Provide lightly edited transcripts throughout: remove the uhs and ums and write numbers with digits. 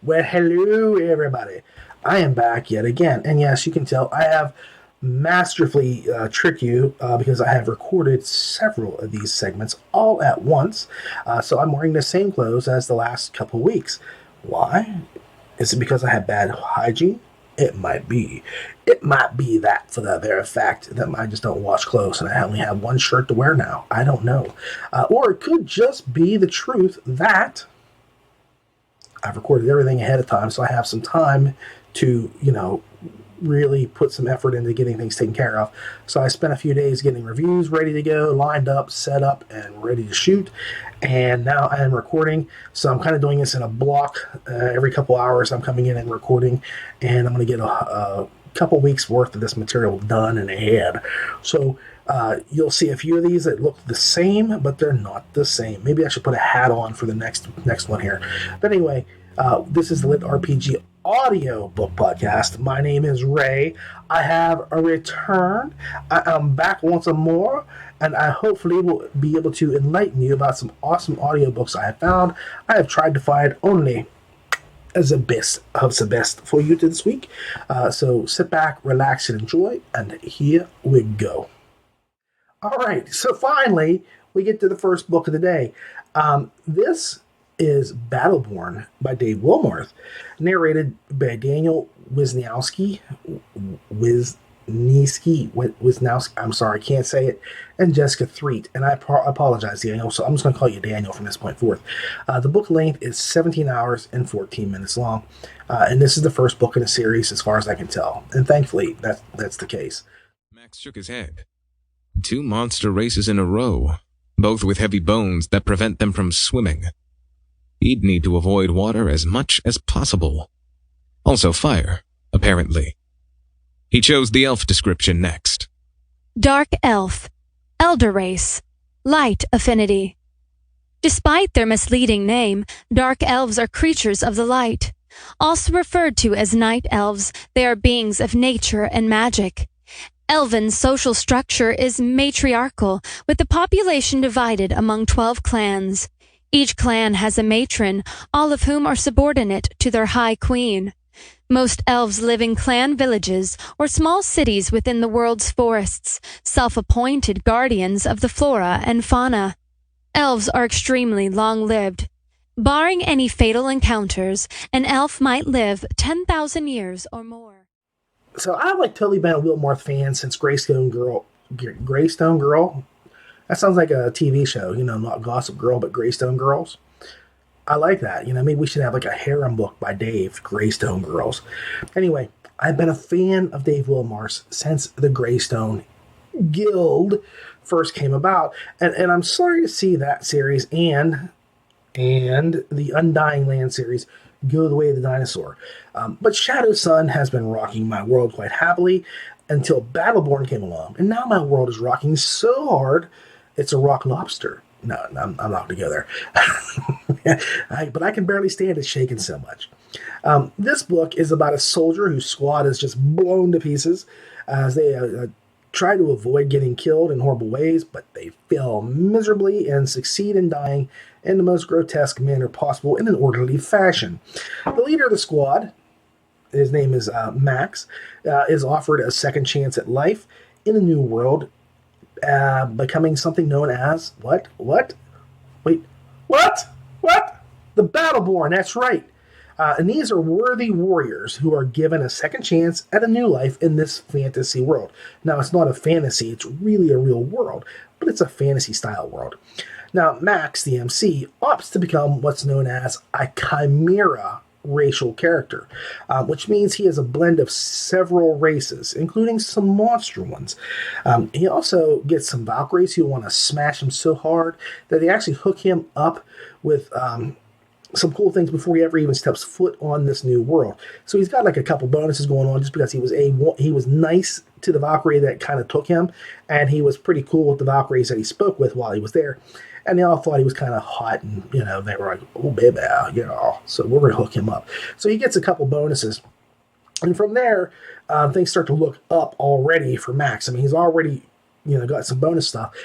Well, hello, everybody. I am back yet again. And yes, you can tell I have masterfully tricked you because I have recorded several of these segments all at once. So I'm wearing the same clothes as the last couple weeks. Why? Is it because I have bad hygiene? It might be. It might be that for the very fact that I just don't wash clothes and I only have one shirt to wear now. I don't know. Or it could just be the truth that I've recorded everything ahead of time, so I have some time to, really put some effort into getting things taken care of. So I spent a few days getting reviews ready to go, lined up, set up, and ready to shoot. And now I am recording. So I'm kind of doing this in a block. Every couple hours I'm coming in and recording, and I'm going to get a couple weeks worth of this material done and ahead. So you'll see a few of these that look the same, but they're not the same. Maybe I should put a hat on for the next one here. But anyway, this is the LitRPG Audiobook Podcast. My name is Ray. I have a return. I am back once more, and I hopefully will be able to enlighten you about some awesome audiobooks I have found. I have tried to find only as the best of the best for you this week. So sit back, relax, and enjoy, and here we go. All right, so finally, we get to the first book of the day. This is Battleborne by Dave Wilmarth, narrated by Daniel Wisniewski, I'm sorry, I can't say it, and Jessica Threet. And I apologize, Daniel, so I'm just going to call you Daniel from this point forth. The book length is 17 hours and 14 minutes long, and this is the first book in the series as far as I can tell. And thankfully, that's the case. Max shook his head. 2 monster races in a row, both with heavy bones that prevent them from swimming. He'd need to avoid water as much as possible. Also fire, apparently. He chose the elf description next. Dark elf, elder race, light affinity. Despite their misleading name, dark elves are creatures of the light. Also referred to as night elves, they are beings of nature and magic. Elven social structure is matriarchal, with the population divided among 12 clans. Each clan has a matron, all of whom are subordinate to their high queen. Most elves live in clan villages or small cities within the world's forests, self-appointed guardians of the flora and fauna. Elves are extremely long-lived. Barring any fatal encounters, an elf might live 10,000 years or more. So I've totally been a Wilmarth fan since Greystone Girl. That sounds like a TV show, not Gossip Girl, but Greystone Girls. I like that. Maybe we should have a harem book by Dave, Greystone Girls. Anyway, I've been a fan of Dave Wilmarth since the Greystone Guild first came about. And I'm sorry to see that series and the Undying Land series go the way of the dinosaur. But Shadow Sun has been rocking my world quite happily until Battleborne came along. And now my world is rocking so hard, it's a rock lobster. No, I'm not together. But I can barely stand it shaking so much. This book is about a soldier whose squad is just blown to pieces as they try to avoid getting killed in horrible ways, but they fail miserably and succeed in dying in the most grotesque manner possible in an orderly fashion. The leader of the squad, his name is Max, is offered a second chance at life in a new world, becoming something known as what? The Battleborne, that's right. And these are worthy warriors who are given a second chance at a new life in this fantasy world. Now, it's not a fantasy, it's really a real world, but it's a fantasy-style world. Now, Max, the MC, opts to become what's known as a chimera racial character, which means he is a blend of several races, including some monster ones. He also gets some Valkyries who want to smash him so hard that they actually hook him up with some cool things before he ever even steps foot on this new world. So he's got a couple bonuses going on just because he was nice to the Valkyrie that kind of took him, and he was pretty cool with the Valkyries that he spoke with while he was there. And they all thought he was kind of hot, and, they were like, oh, baby, so we're going to hook him up. So he gets a couple bonuses. And from there, things start to look up already for Max. I mean, he's already, got some bonus stuff.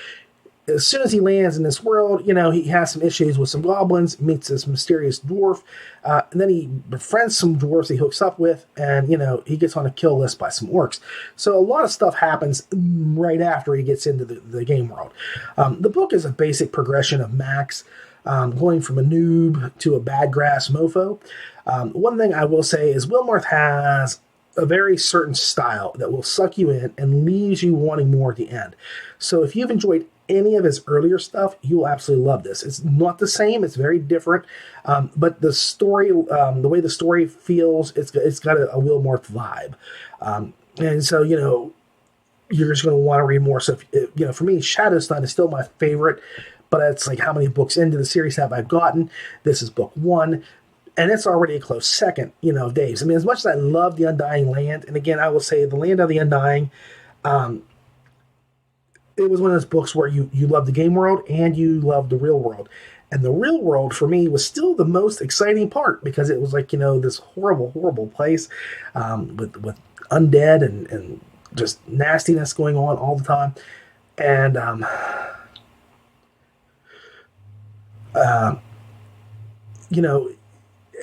as soon as he lands in this world, he has some issues with some goblins, meets this mysterious dwarf, and then he befriends some dwarves he hooks up with, and, he gets on a kill list by some orcs. So a lot of stuff happens right after he gets into the game world. The book is a basic progression of Max, going from a noob to a bad grass mofo. One thing I will say is Wilmarth has a very certain style that will suck you in and leaves you wanting more at the end. So if you've enjoyed any of his earlier stuff, you will absolutely love this. It's not the same. It's very different. But the story, the way the story feels, it's got a Wilmarth vibe. And so, you're just going to want to read more. So, for me, Shadowstun is still my favorite, but it's like, how many books into the series have I gotten? This is book 1. And it's already a close second, of Dave's. I mean, as much as I love The Undying Land, and again, I will say The Land of the Undying, it was one of those books where you love the game world and you love the real world. And the real world, for me, was still the most exciting part, because it was like, this horrible, horrible place with undead and just nastiness going on all the time. And,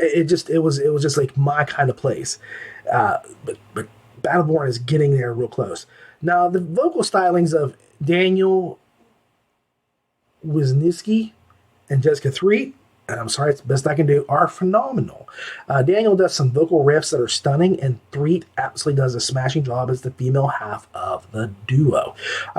it was just like my kind of place. But Battleborne is getting there real close. Now, the vocal stylings of Daniel Wisniewski and Jessica Threet, and I'm sorry, it's the best I can do, are phenomenal. Daniel does some vocal riffs that are stunning, and Threet absolutely does a smashing job as the female half of the duo.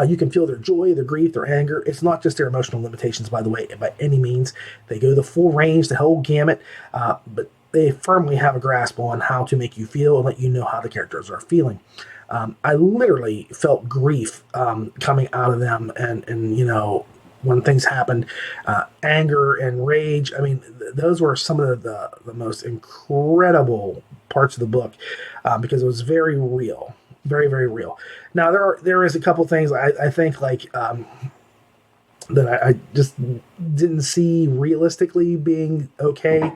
You can feel their joy, their grief, their anger. It's not just their emotional limitations, by the way, by any means. They go the full range, the whole gamut, but they firmly have a grasp on how to make you feel and let you know how the characters are feeling. I literally felt grief coming out of them, and when things happened, anger and rage. I mean, those were some of the most incredible parts of the book, because it was very real, very, very real. Now, there is a couple things I think, like, that I just didn't see realistically being okay.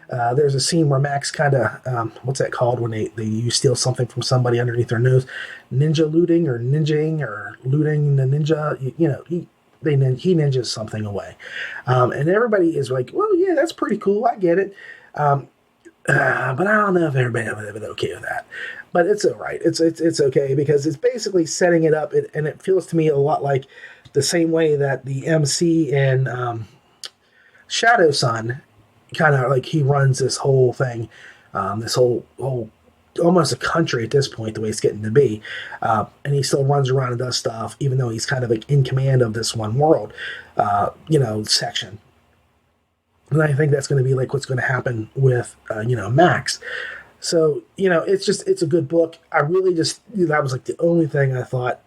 There's a scene where Max kind of, what's that called when you steal something from somebody underneath their nose? Ninja looting, or ninjing, or looting the ninja. He ninjas something away. And everybody is like, well, yeah, that's pretty cool. I get it. But I don't know if everybody would be okay with that. But it's all right. It's okay, because it's basically setting it up, and it feels to me a lot like the same way that the MC in Shadowsun, kind of like, he runs this whole thing, this whole almost a country at this point, the way it's getting to be, and he still runs around and does stuff, even though he's kind of like in command of this one world, section. And I think that's going to be like what's going to happen with Max. So it's a good book. I really just, that was like the only thing I thought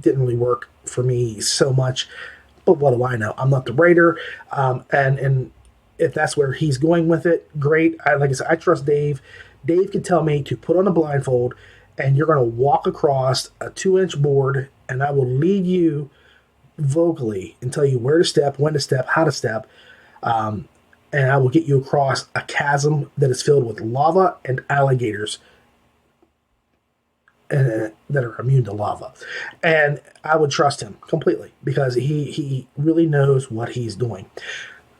didn't really work for me so much. But what do I know? I'm not the writer, and if that's where he's going with it, great. Like I said, I trust Dave. Dave can tell me to put on a blindfold, and you're going to walk across a 2-inch board, and I will lead you vocally and tell you where to step, when to step, how to step, and I will get you across a chasm that is filled with lava and alligators that are immune to lava. And I would trust him completely, because he really knows what he's doing.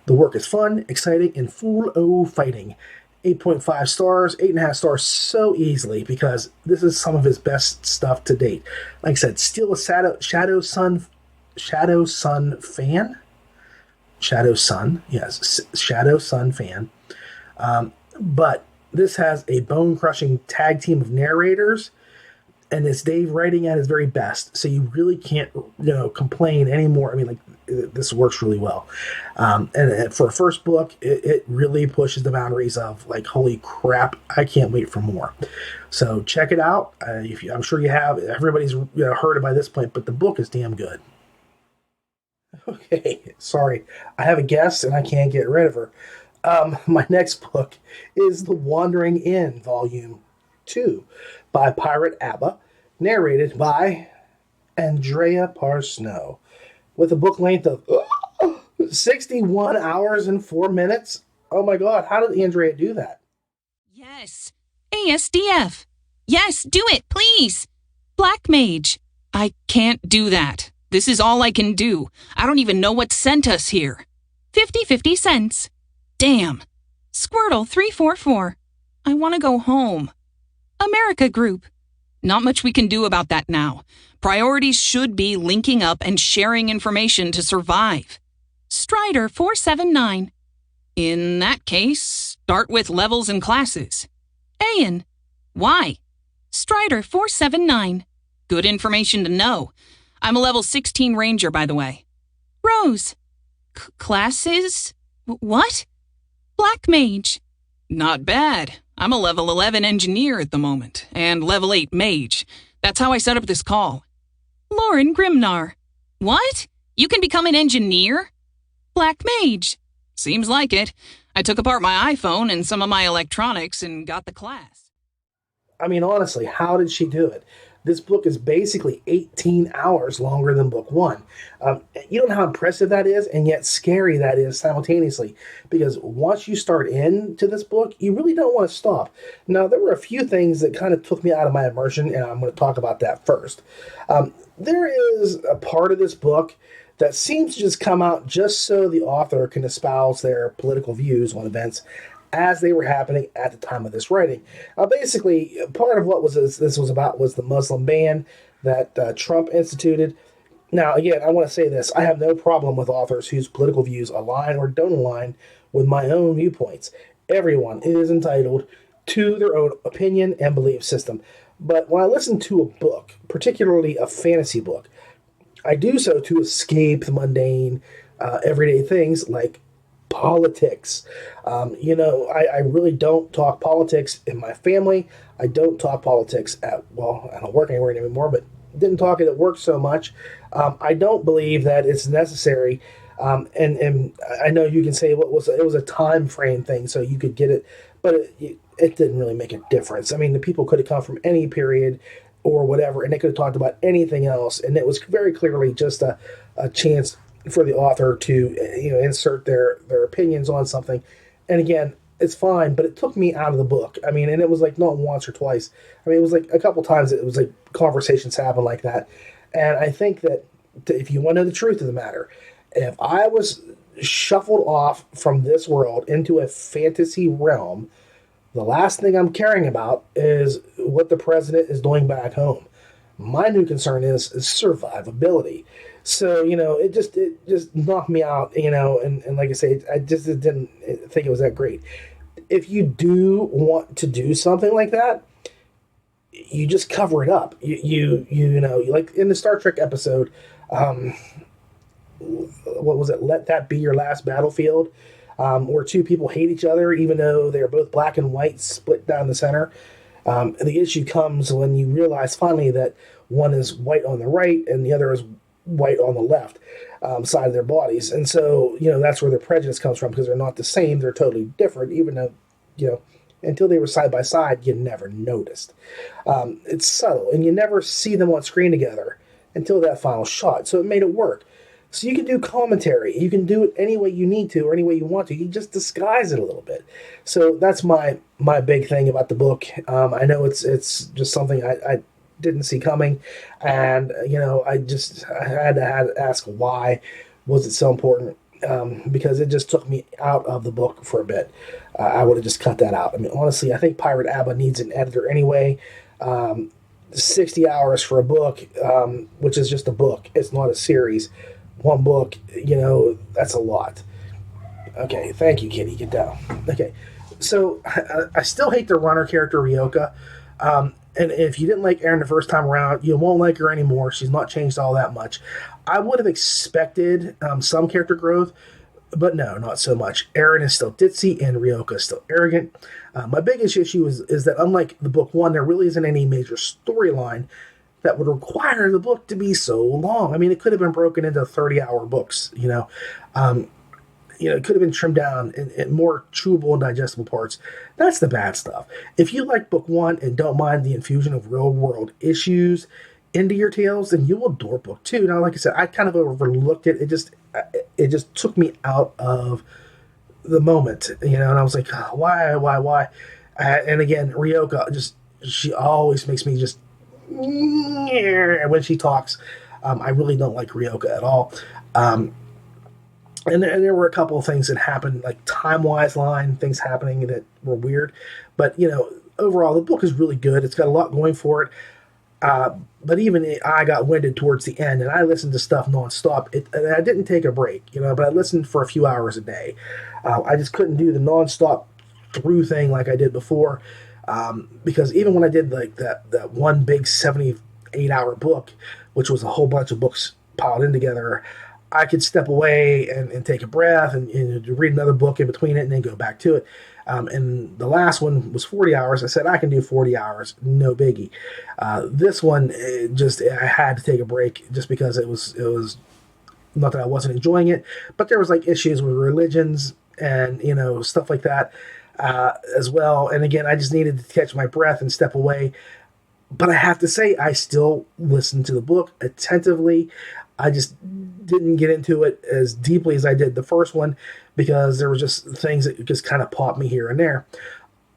The work is fun, exciting, and full of fighting. 8.5 stars, 8.5 stars so easily, because this is some of his best stuff to date. Like I said, still a Shadowsun fan. Shadowsun, yes, Shadowsun fan. But this has a bone-crushing tag team of narrators, and it's Dave writing at his very best. So you really can't, complain anymore. I mean, like, this works really well. And for a first book, it really pushes the boundaries of, like, holy crap, I can't wait for more. So check it out. I'm sure you have. Everybody's heard it by this point, but the book is damn good. Okay, sorry. I have a guest, and I can't get rid of her. My next book is The Wandering Inn, Volume 2, by Pirate Abba, narrated by Andrea Parsnow, with a book length of 61 hours and 4 minutes. Oh my God, how did Andrea do that? Yes. ASDF. Yes, do it, please. Black Mage. I can't do that. This is all I can do. I don't even know what sent us here. 50 cents. Damn. Squirtle 344. I want to go home. America Group. Not much we can do about that now. Priorities should be linking up and sharing information to survive. Strider 479. In that case, start with levels and classes. Ayan. Why? Strider 479. Good information to know. I'm a level 16 ranger, by the way. Rose. Classes? What? Black mage. Not bad. I'm a level 11 engineer at the moment, and level 8 mage. That's how I set up this call. Lauren Grimnar. What? You can become an engineer? Black mage. Seems like it. I took apart my iPhone and some of my electronics and got the class. I mean, honestly, how did she do it? This book is basically 18 hours longer than book one. You don't know how impressive that is, and yet scary that is simultaneously. Because once you start into this book, you really don't want to stop. Now, there were a few things that kind of took me out of my immersion, and I'm going to talk about that first. There is a part of this book that seems to just come out just so the author can espouse their political views on events as they were happening at the time of this writing. Basically, part of what this was about was the Muslim ban that Trump instituted. Now, again, I want to say this. I have no problem with authors whose political views align or don't align with my own viewpoints. Everyone is entitled to their own opinion and belief system. But when I listen to a book, particularly a fantasy book, I do so to escape the mundane, everyday things like politics. I really don't talk politics in my family. I don't talk politics I don't work anywhere anymore, but didn't talk it at work so much. I don't believe that it's necessary. And I know you can say it was a time frame thing, so you could get it, but it didn't really make a difference. I mean, the people could have come from any period or whatever, and they could have talked about anything else, and it was very clearly just a chance for the author to insert their opinions on something. And again, it's fine, but it took me out of the book. I mean, and it was like not once or twice. I mean, it was like a couple times it was like conversations happen like that. And I think that if you want to know the truth of the matter, if I was shuffled off from this world into a fantasy realm, the last thing I'm caring about is what the president is doing back home. My new concern is survivability. So, it just knocked me out, and like I say, I just didn't think it was that great. If you do want to do something like that, you just cover it up. You like in the Star Trek episode, what was it? Let That Be Your Last Battlefield, where two people hate each other, even though they're both black and white, split down the center. And the issue comes when you realize finally that one is white on the right and the other is white on the left side of their bodies. And so, that's where their prejudice comes from, because they're not the same. They're totally different, even though, until they were side by side, you never noticed. It's subtle, and you never see them on screen together until that final shot. So it made it work. So you can do commentary. You can do it any way you need to or any way you want to. You just disguise it a little bit. So that's my big thing about the book. I know it's just something I didn't see coming, and I had to ask why was it so important, because it just took me out of the book for a bit. I would have just cut that out. I mean, honestly, I think Pirate Abba needs an editor anyway. 60 hours for a book, which is just a book. It's not a series. One book, that's a lot. Okay, thank you, Kitty. Get down. Okay, so I still hate the runner character, Ryoka. And if you didn't like Erin the first time around, you won't like her anymore. She's not changed all that much. I would have expected some character growth, but no, not so much. Erin is still ditzy, and Ryoka is still arrogant. My biggest issue is that unlike the book one, there really isn't any major storyline that would require the book to be so long. I mean, it could have been broken into 30-hour books, it could have been trimmed down in more chewable and digestible parts. That's the bad stuff. If you like book one and don't mind the infusion of real-world issues into your tales, then you will adore book two. Now, like I said, I kind of overlooked it. It just took me out of the moment, and I was like, oh, why? And again, Ryoka, she always makes me just when she talks. I really don't like Ryoka at all. And there were a couple of things that happened, like time-wise things happening that were weird. But, overall, the book is really good. It's got a lot going for it. But even I got winded towards the end, and I listened to stuff nonstop. And I didn't take a break, but I listened for a few hours a day. I just couldn't do the nonstop through thing like I did before, because even when I did like that one big 78-hour book, which was a whole bunch of books piled in together, I could step away and take a breath and read another book in between it and then go back to it. And the last one was 40 hours. I said, I can do 40 hours, no biggie. This one, I had to take a break just because it was not that I wasn't enjoying it, but there was like issues with religions and, stuff like that as well. And again, I just needed to catch my breath and step away. But I have to say, I still listened to the book attentively. I just didn't get into it as deeply as I did the first one because there were just things that just kind of popped me here and there.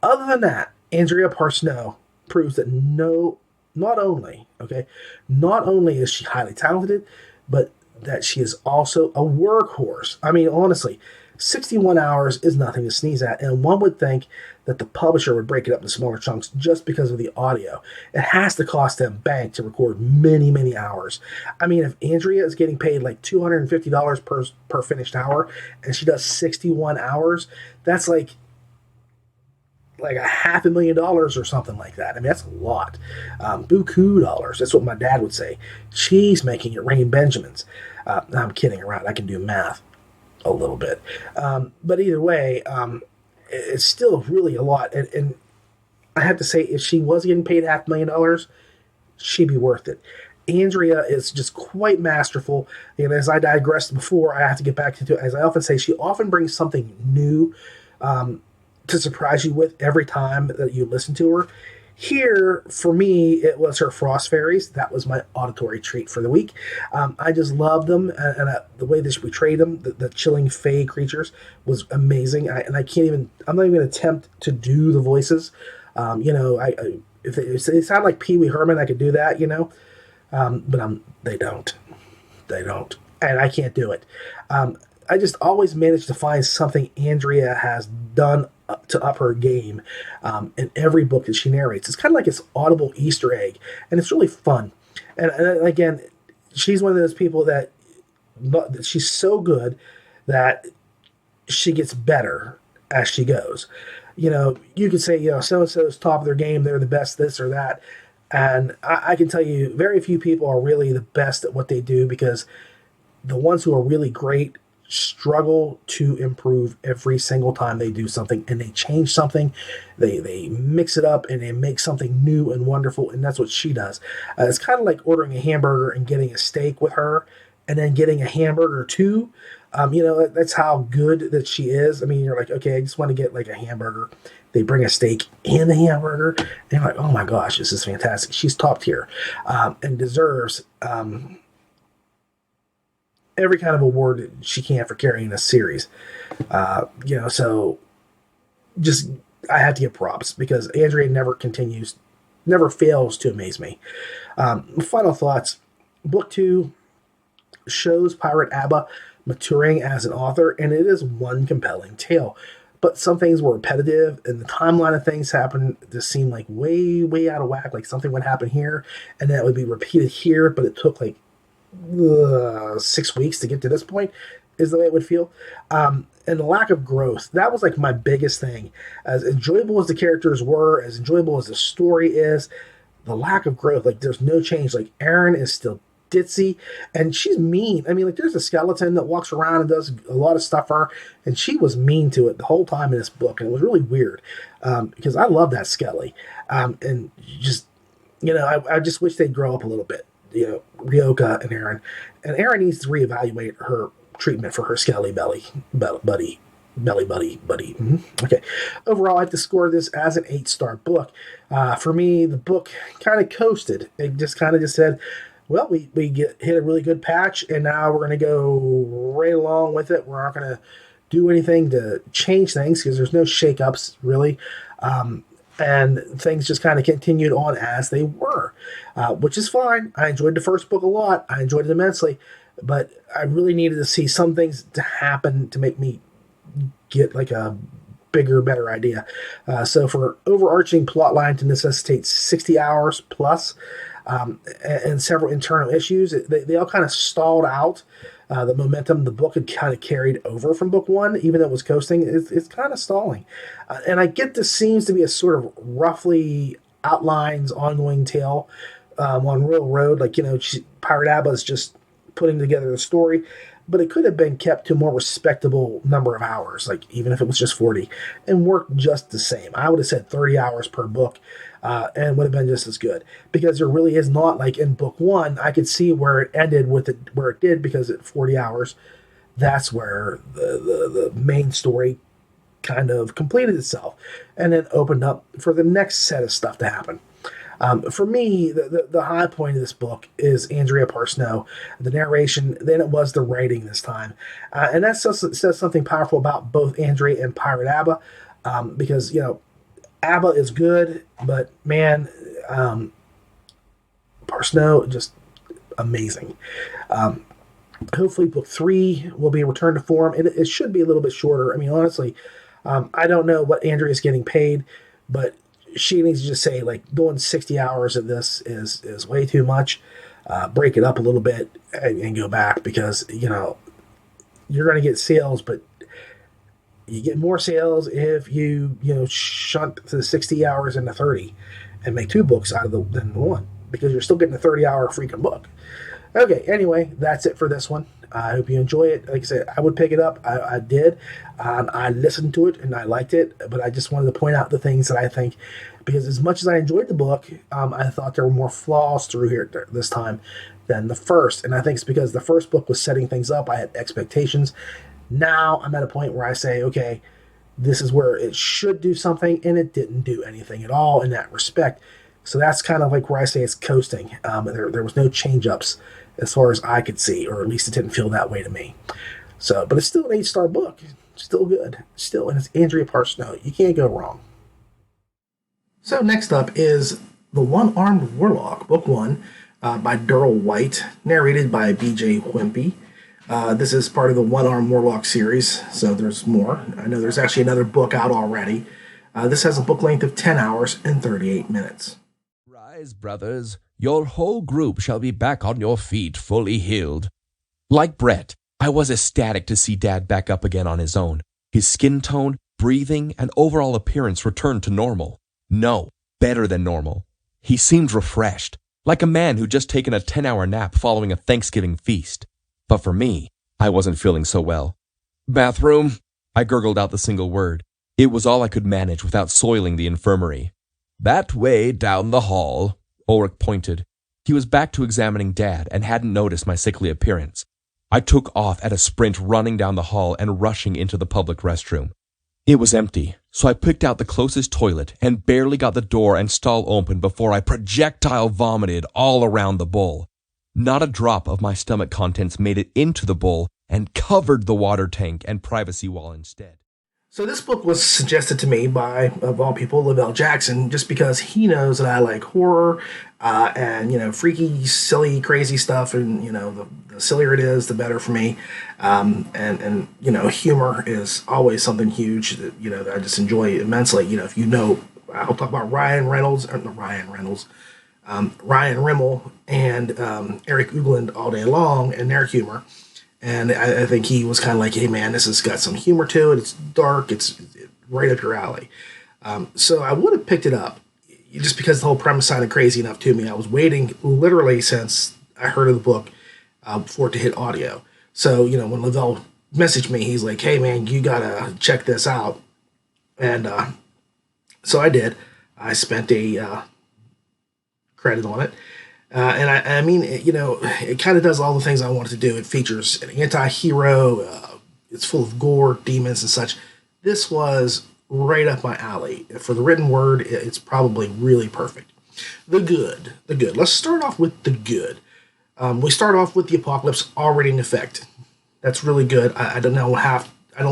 Other than that, Andrea Parsnow proves that not only is she highly talented, but that she is also a workhorse. I mean, honestly, 61 hours is nothing to sneeze at, and one would think that the publisher would break it up into smaller chunks just because of the audio. It has to cost them bank to record many, many hours. I mean, if Andrea is getting paid like $250 per finished hour, and she does 61 hours, that's like $500,000 or something like that. I mean, that's a lot. Buku dollars. That's what my dad would say. She's making it rain Benjamins. I'm kidding around. I can do math a little bit. But either way, it's still really a lot. And I have to say, if she was getting paid $500,000, she'd be worth it. Andrea is just quite masterful. And as I digressed before, I have to get back into it. As I often say, she often brings something new to surprise you with every time that you listen to her. Here, for me, it was her Frost Fairies. That was my auditory treat for the week. I just loved them, and the way that she portrayed them, the chilling fae creatures, was amazing. I'm not even going to attempt to do the voices. If they sound like Pee Wee Herman, I could do that, but they don't. They don't, and I can't do it. I just always manage to find something Andrea has done to up her game in every book that she narrates. It's kind of like this audible Easter egg, and it's really fun. And again, she's one of those people that she's so good that she gets better as she goes. You could say, so-and-so's top of their game, they're the best this or that. And I can tell you, very few people are really the best at what they do, because the ones who are really great struggle to improve every single time they do something, and they change something, they mix it up, and they make something new and wonderful, and that's what she does. It's kind of like ordering a hamburger and getting a steak with her, and then getting a hamburger too. That's how good that she is. I mean, you're like, okay, I just want to get like a hamburger. They bring a steak and a hamburger, and you're like, oh my gosh, this is fantastic. She's top tier, and deserves every kind of award she can for carrying this series. So just, I have to give props, because Andrea never fails to amaze me. Final thoughts. Book 2 shows Pirate Abba maturing as an author, and it is one compelling tale. But some things were repetitive, and the timeline of things happened to seem like way, way out of whack. Like something would happen here, and then it would be repeated here, but it took like 6 weeks to get to this point, is the way it would feel. And the lack of growth, that was like my biggest thing. As enjoyable as the characters were, as enjoyable as the story is, the lack of growth, like there's no change. Like Erin is still ditzy, and she's mean. I mean, like there's a skeleton that walks around and does a lot of stuff for her, and she was mean to it the whole time in this book, and it was really weird, because I love that Skelly. And just, I just wish they'd grow up a little bit. Ryoka and Erin. And Erin needs to reevaluate her treatment for her Skelly buddy. Mm-hmm. Okay. Overall, I have to score this as an 8-star book. For me, the book kind of coasted. It just said, well, we hit a really good patch, and now we're going to go right along with it. We're not going to do anything to change things, because there's no shakeups, really. And things just kind of continued on as they were, which is fine. I enjoyed the first book a lot. I enjoyed it immensely, but I really needed to see some things to happen to make me get like a bigger, better idea. So for overarching plot line to necessitate 60 hours plus, and several internal issues, they all kind of stalled out. The momentum the book had kind of carried over from book one, even though it was coasting, it's kind of stalling. And I get this seems to be a sort of roughly outlines ongoing tale on real road. Like, Pirate Abba is just putting together the story, but it could have been kept to a more respectable number of hours, like even if it was just 40, and worked just the same. I would have said 30 hours per book, and would have been just as good, because there really is not, like in book one, I could see where it ended with it, where it did, because at 40 hours, that's where the main story kind of completed itself, and then opened up for the next set of stuff to happen. For me, the high point of this book is Andrea Parsnow, the narration, then it was the writing this time. And that says something powerful about both Andrea and Pirate Abba, because, Abba is good, but man, Parsnow, just amazing. Hopefully book 3 will be a return to form. It should be a little bit shorter. I mean, honestly, I don't know what Andrea is getting paid, but she needs to just say, like, doing 60 hours of this is way too much. Break it up a little bit and go back, because, you're going to get sales, but you get more sales if you shunt the 60 hours into 30 and make 2 books out of than one, because you're still getting a 30-hour freaking book. Okay, anyway, that's it for this one. I hope you enjoy it. Like I said, I would pick it up. I did. I listened to it and I liked it, but I just wanted to point out the things that I think, because as much as I enjoyed the book, I thought there were more flaws through here this time than the first. And I think it's because the first book was setting things up. I had expectations. Now I'm at a point where I say, okay, this is where it should do something, and it didn't do anything at all in that respect. So that's kind of like where I say it's coasting. There was no change-ups as far as I could see, or at least it didn't feel that way to me. So, but it's still an 8-star book. Still good. Still, and it's Andrea Parsnow. You can't go wrong. So next up is The One-Armed Warlock, Book 1, by Durrell White, narrated by B.J. Whempy. This is part of the One-Armed Warlock series, so there's more. I know there's actually another book out already. This has a book length of 10 hours and 38 minutes. Rise, brothers. Your whole group shall be back on your feet, fully healed. Like Brett, I was ecstatic to see Dad back up again on his own. His skin tone, breathing, and overall appearance returned to normal. No, better than normal. He seemed refreshed, like a man who'd just taken a 10-hour nap following a Thanksgiving feast. But for me, I wasn't feeling so well. Bathroom? I gurgled out the single word. It was all I could manage without soiling the infirmary. That way down the hall, Ulrich pointed. He was back to examining Dad and hadn't noticed my sickly appearance. I took off at a sprint, running down the hall and rushing into the public restroom. It was empty, so I picked out the closest toilet and barely got the door and stall open before I projectile vomited all around the bowl. Not a drop of my stomach contents made it into the bowl and covered the water tank and privacy wall instead. So this book was suggested to me by, of all people, Lavelle Jackson, just because he knows that I like horror and, freaky, silly, crazy stuff. And, the sillier it is, the better for me. And humor is always something huge that I just enjoy immensely. I'll talk about Ryan Rimmel and Eric Ugland all day long and their humor. And I think he was kind of like, hey, man, this has got some humor to it. It's dark. It's right up your alley. So I would have picked it up just because the whole premise sounded crazy enough to me. I was waiting literally since I heard of the book for it to hit audio. So, when Lavelle messaged me, he's like, hey, man, you got to check this out. And so I did. I spent a credit on it. And I mean, it kind of does all the things I wanted to do. It features an anti-hero. It's full of gore, demons, and such. This was right up my alley. For the written word, it's probably really perfect. The good. Let's start off with the good. We start off with the apocalypse already in effect. That's really good. I don't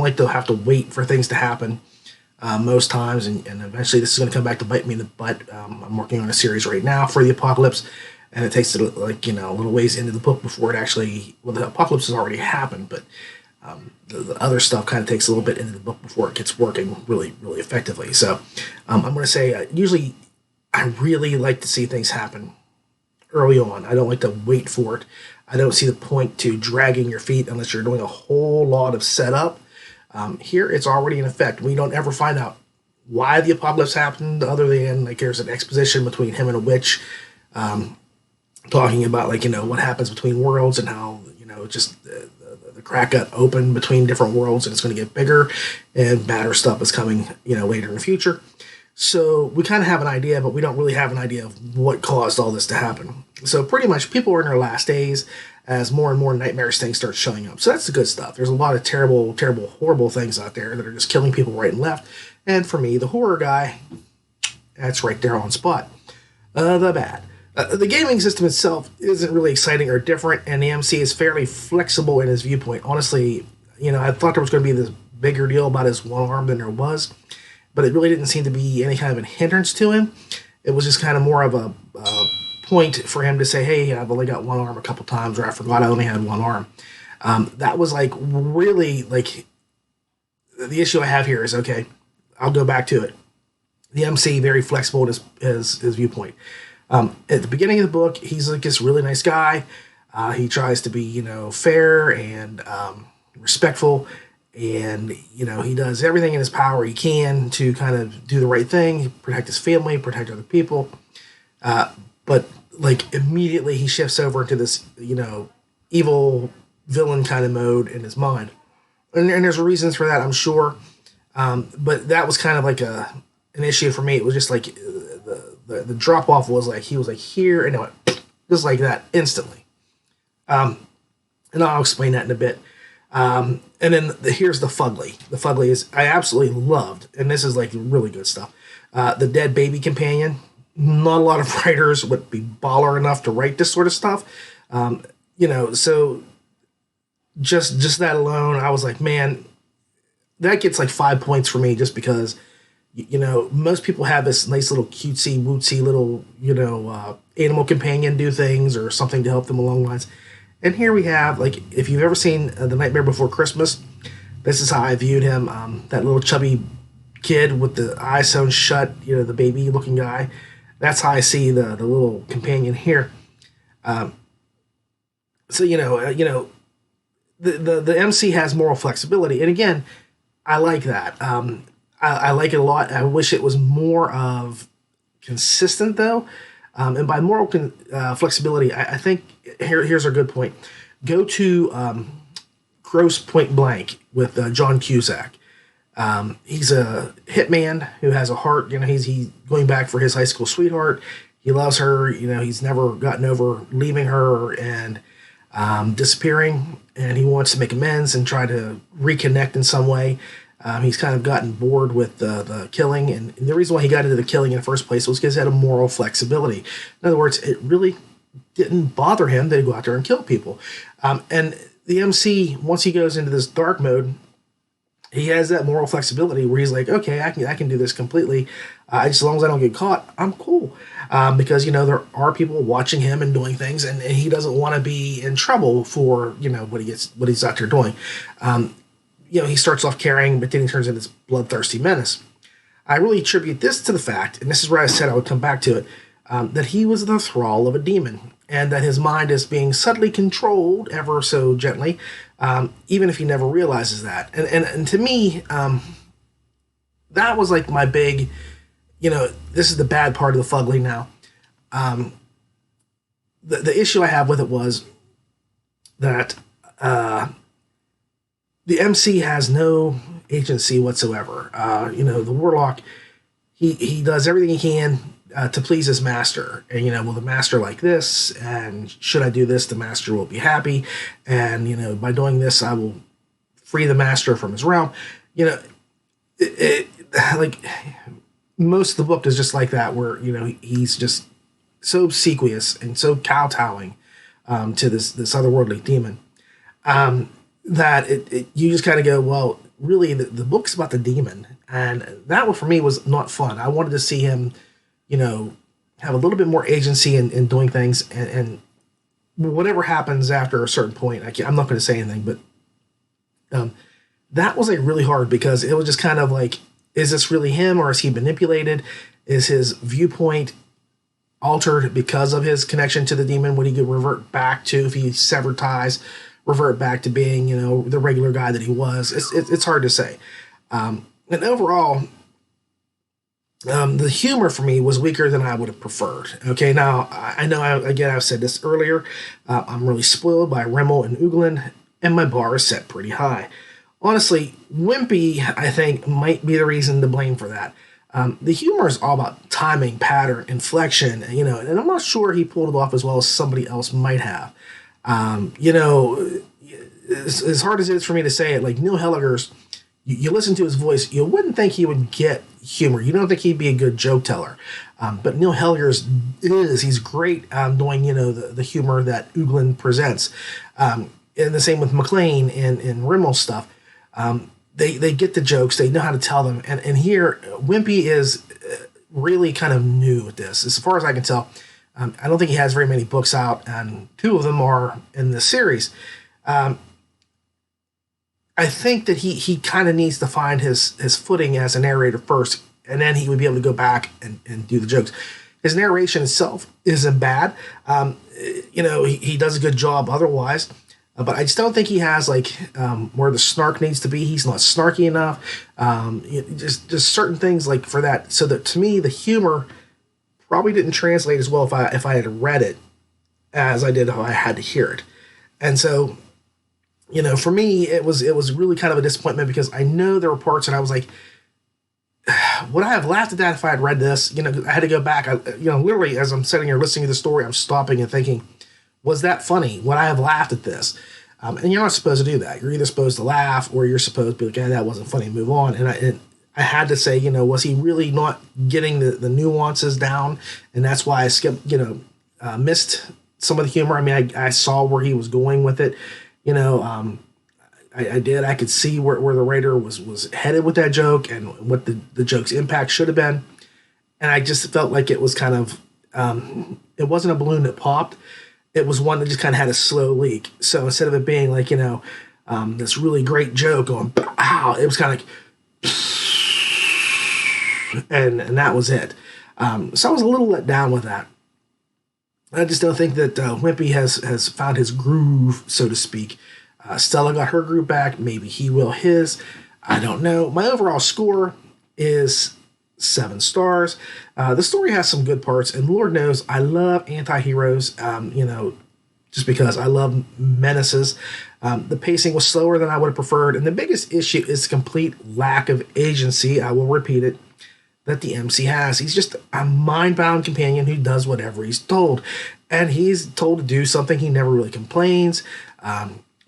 like to have to wait for things to happen. most times, and eventually this is going to come back to bite me in the butt. I'm working on a series right now for the apocalypse, and it takes it like a little ways into the book before it actually. Well, the apocalypse has already happened, but the other stuff kind of takes a little bit into the book before it gets working really, really effectively. So I'm going to say usually I really like to see things happen early on. I don't like to wait for it. I don't see the point to dragging your feet unless you're doing a whole lot of setup. Here, it's already in effect. We don't ever find out why the apocalypse happened, other than like there's an exposition between him and a witch, talking about what happens between worlds and how just the crack got open between different worlds and it's going to get bigger and badder stuff is coming later in the future. So we kind of have an idea, but we don't really have an idea of what caused all this to happen. So pretty much people are in their last days as more and more nightmarish things start showing up. So that's the good stuff. There's a lot of terrible, terrible, horrible things out there that are just killing people right and left. And for me, the horror guy, that's right there on spot. The bad. The gaming system itself isn't really exciting or different, and the MC is fairly flexible in his viewpoint. Honestly, I thought there was going to be this bigger deal about his one arm than there was, but it really didn't seem to be any kind of a hindrance to him. It was just kind of more of a point for him to say, hey, I've only got one arm a couple times, or I forgot I only had one arm. That was really the issue I have here is, okay, I'll go back to it. The MC, very flexible in his viewpoint. At the beginning of the book, he's like this really nice guy. He tries to be, fair and respectful, and he does everything in his power he can to kind of do the right thing, protect his family, protect other people. But immediately he shifts over into this, evil villain kind of mode in his mind, and there's reasons for that, I'm sure. But that was kind of like an issue for me. It was just like the drop off was like he was like here and it went just like that instantly. And I'll explain that in a bit. And then here's the fugly. The fugly is I absolutely loved, and this is like really good stuff. The dead baby companion. Not a lot of writers would be baller enough to write this sort of stuff. So just that alone, I was like, man, that gets like 5 points for me just because, most people have this nice little cutesy, wootsy little, animal companion do things or something to help them along the lines. And here we have, if you've ever seen The Nightmare Before Christmas, this is how I viewed him. That little chubby kid with the eyes sewn shut, the baby looking guy. That's how I see the little companion here. The MC has moral flexibility. And again, I like that. I like it a lot. I wish it was more of consistent, though. And by moral flexibility, I think here's a good point. Go to Gross Point Blank with John Cusack. He's a hitman who has a heart. He's going back for his high school sweetheart. He loves her. He's never gotten over leaving her and disappearing, and he wants to make amends and try to reconnect in some way. He's kind of gotten bored with the killing, and the reason why he got into the killing in the first place was because he had a moral flexibility. In other words, it really didn't bother him to go out there and kill people. And the MC, once he goes into this dark mode, he has that moral flexibility where he's like, okay, I can do this completely. As long as I don't get caught, I'm cool. Because, there are people watching him and doing things, and he doesn't want to be in trouble for, what he's out there doing. He starts off caring, but then he turns into this bloodthirsty menace. I really attribute this to the fact, and this is where I said I would come back to it, that he was the thrall of a demon, and that his mind is being subtly controlled ever so gently, even if he never realizes that. And to me, that was like my big, this is the bad part of the fugly now. The issue I have with it was that the MC has no agency whatsoever. The Warlock, he does everything he can to please his master. And, will the master like this? And should I do this, the master will be happy. And, by doing this, I will free the master from his realm. Most of the book is just like that, where, he's just so obsequious and so kowtowing to this otherworldly demon. That you just kind of go, well, really the book's about the demon, and that one for me was not fun. I wanted to see him, have a little bit more agency in doing things, and whatever happens after a certain point, I'm not going to say anything, but that was like really hard because it was just kind of like, is this really him or is he manipulated? Is his viewpoint altered because of his connection to the demon? Would he revert back to, if he severed ties, revert back to being, the regular guy that he was? It's hard to say. And overall, the humor for me was weaker than I would have preferred. Okay, now I know, I've said this earlier. I'm really spoiled by Rimmel and Uglin, and my bar is set pretty high. Honestly, Wimpy, I think, might be the reason to blame for that. The humor is all about timing, pattern, inflection, and I'm not sure he pulled it off as well as somebody else might have. As hard as it is for me to say it, like Neil Helliger's, you listen to his voice, you wouldn't think he would get humor. You don't think he'd be a good joke teller. But Neil Helliger's he's great doing, the humor that Uglin presents. And the same with McLean and Rimmel's stuff. They get the jokes, they know how to tell them. And here, Wimpy is really kind of new at this. As far as I can tell, I don't think he has very many books out, and 2 of them are in the series. I think that he kind of needs to find his footing as a narrator first, and then he would be able to go back and do the jokes. His narration itself isn't bad. He does a good job otherwise. But I just don't think he has where the snark needs to be. He's not snarky enough. Just certain things like for that. So that to me, the humor probably didn't translate as well if I had read it as I did if I had to hear it. And so, for me, it was really kind of a disappointment because I know there were parts and I was like, would I have laughed at that if I had read this? I had to go back. Literally as I'm sitting here listening to the story, I'm stopping and thinking, was that funny? Would I have laughed at this? And you're not supposed to do that. You're either supposed to laugh or you're supposed to be like, yeah, that wasn't funny, move on. And I had to say, was he really not getting the nuances down? And that's why I skipped, missed some of the humor. I mean, I saw where he was going with it. I did. I could see where the writer was headed with that joke and what the joke's impact should have been. And I just felt like it was kind of, it wasn't a balloon that popped. It was one that just kind of had a slow leak. So instead of it being like, this really great joke going, ow, it was kind of like, and that was it. So I was a little let down with that. I just don't think that Wimpy has found his groove, so to speak. Stella got her groove back. Maybe he will his. I don't know. My overall score is 7 stars. The story has some good parts, and Lord knows I love anti-heroes, just because I love menaces. The pacing was slower than I would have preferred, and the biggest issue is the complete lack of agency, I will repeat it, that the MC has. He's just a mind-bound companion who does whatever he's told, and he's told to do something. He never really complains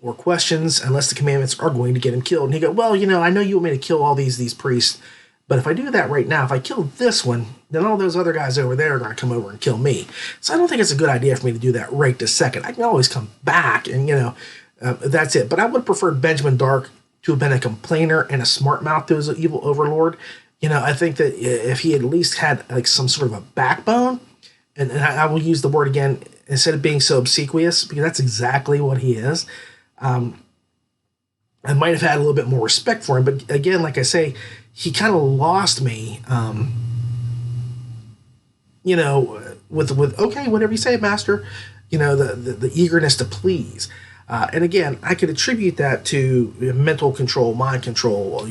or questions unless the commandments are going to get him killed. And he go, well, I know you want me to kill all these priests, but if I do that right now, if I kill this one, then all those other guys over there are going to come over and kill me. So I don't think it's a good idea for me to do that right this second. I can always come back and, that's it. But I would have preferred Benjamin Dark to have been a complainer and a smart mouth to his evil overlord. I think that if he at least had some sort of a backbone, and I will use the word again, instead of being so obsequious, because that's exactly what he is, I might have had a little bit more respect for him. But again, like I say, he kind of lost me, with okay, whatever you say, master, the eagerness to please. And again, I could attribute that to mental control, mind control,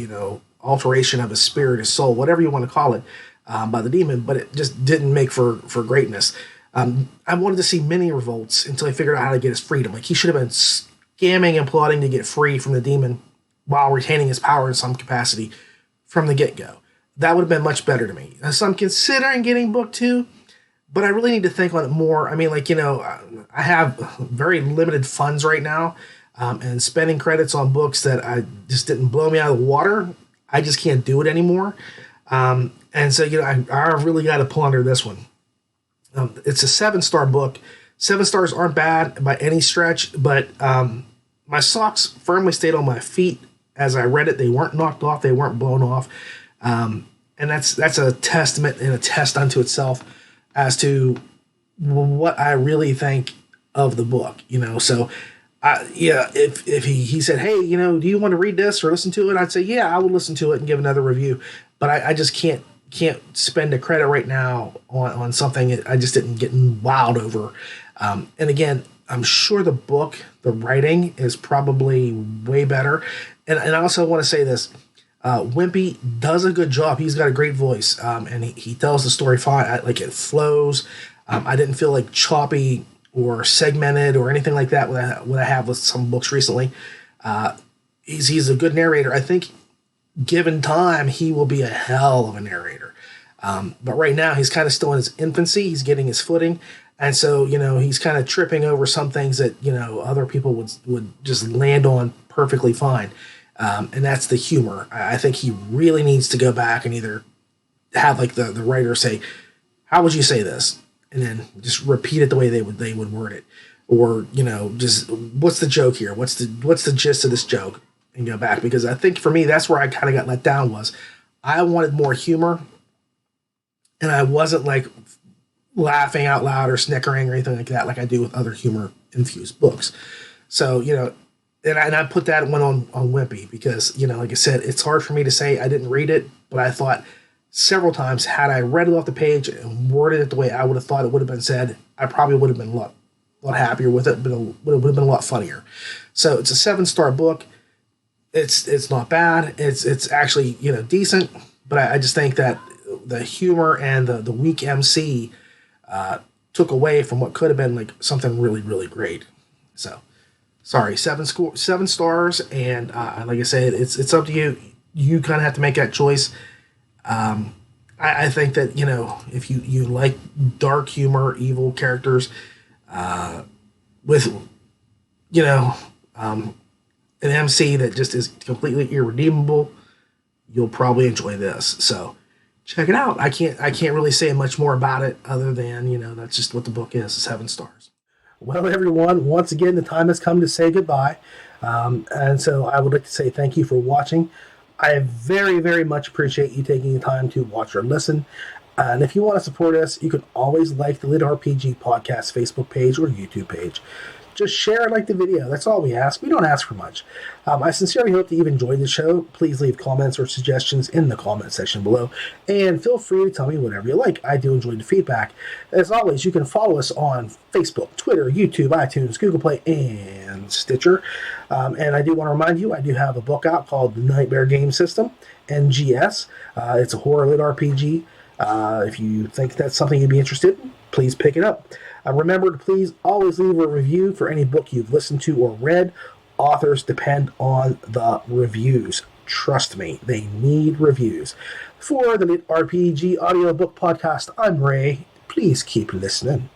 alteration of his spirit, his soul, whatever you want to call it, by the demon, but it just didn't make for greatness. I wanted to see many revolts until he figured out how to get his freedom. Like, he should have been scamming and plotting to get free from the demon while retaining his power in some capacity from the get-go. That would have been much better to me. So I'm considering getting book 2, but I really need to think on it more. I mean, I have very limited funds right now, and spending credits on books that I just didn't blow me out of the water, I just can't do it anymore. And so, I really got to ponder this one. It's a 7-star book. 7 stars aren't bad by any stretch, but my socks firmly stayed on my feet as I read it, they weren't knocked off, they weren't blown off. And that's a testament and a test unto itself as to what I really think of the book, So, if he said, hey, do you want to read this or listen to it? I'd say, yeah, I would listen to it and give another review. But I just can't spend a credit right now on something I just didn't get wowed over. And again, I'm sure the writing is probably way better. And I also want to say this. Wimpy does a good job. He's got a great voice, and he tells the story fine. It flows. I didn't feel like choppy or segmented or anything like that what I have with some books recently. He's a good narrator. I think given time, he will be a hell of a narrator. But right now, he's kind of still in his infancy. He's getting his footing. And so, he's kind of tripping over some things that, other people would just land on perfectly fine. And that's the humor. I think he really needs to go back and either have the writer say, how would you say this? And then just repeat it the way they would word it. Or, just what's the joke here? What's the gist of this joke? And go back. Because I think for me, that's where I kind of got let down was I wanted more humor. And I wasn't laughing out loud or snickering or anything like that like I do with other humor-infused books. So, and I put that one on Wimpy because, like I said, it's hard for me to say I didn't read it, but I thought several times had I read it off the page and worded it the way I would have thought it would have been said, I probably would have been a lot happier with it, but it would have been a lot funnier. So it's a 7-star book. It's not bad. It's actually, decent, but I just think that the humor and the weak MC took away from what could have been something really, really great. So, sorry, 7 stars, and like I said, it's up to you. You kind of have to make that choice. I think that if you like dark humor, evil characters, with an MC that just is completely irredeemable, you'll probably enjoy this. So check it out. I can't really say much more about it other than, that's just what the book is, 7 stars. Well, everyone, once again, the time has come to say goodbye. And so I would like to say thank you for watching. I very, very much appreciate you taking the time to watch or listen. And if you want to support us, you can always like the LitRPG Podcast Facebook page or YouTube page. Just share and like the video. That's all we ask. We don't ask for much. I sincerely hope that you've enjoyed the show. Please leave comments or suggestions in the comment section below. And feel free to tell me whatever you like. I do enjoy the feedback. As always, you can follow us on Facebook, Twitter, YouTube, iTunes, Google Play, and Stitcher. And I do want to remind you, I do have a book out called The Nightmare Game System, NGS. It's a horror lit RPG. If you think that's something you'd be interested in, please pick it up. Remember to please always leave a review for any book you've listened to or read. Authors depend on the reviews. Trust me, they need reviews. For the LitRPG Audiobook Podcast, I'm Ray. Please keep listening.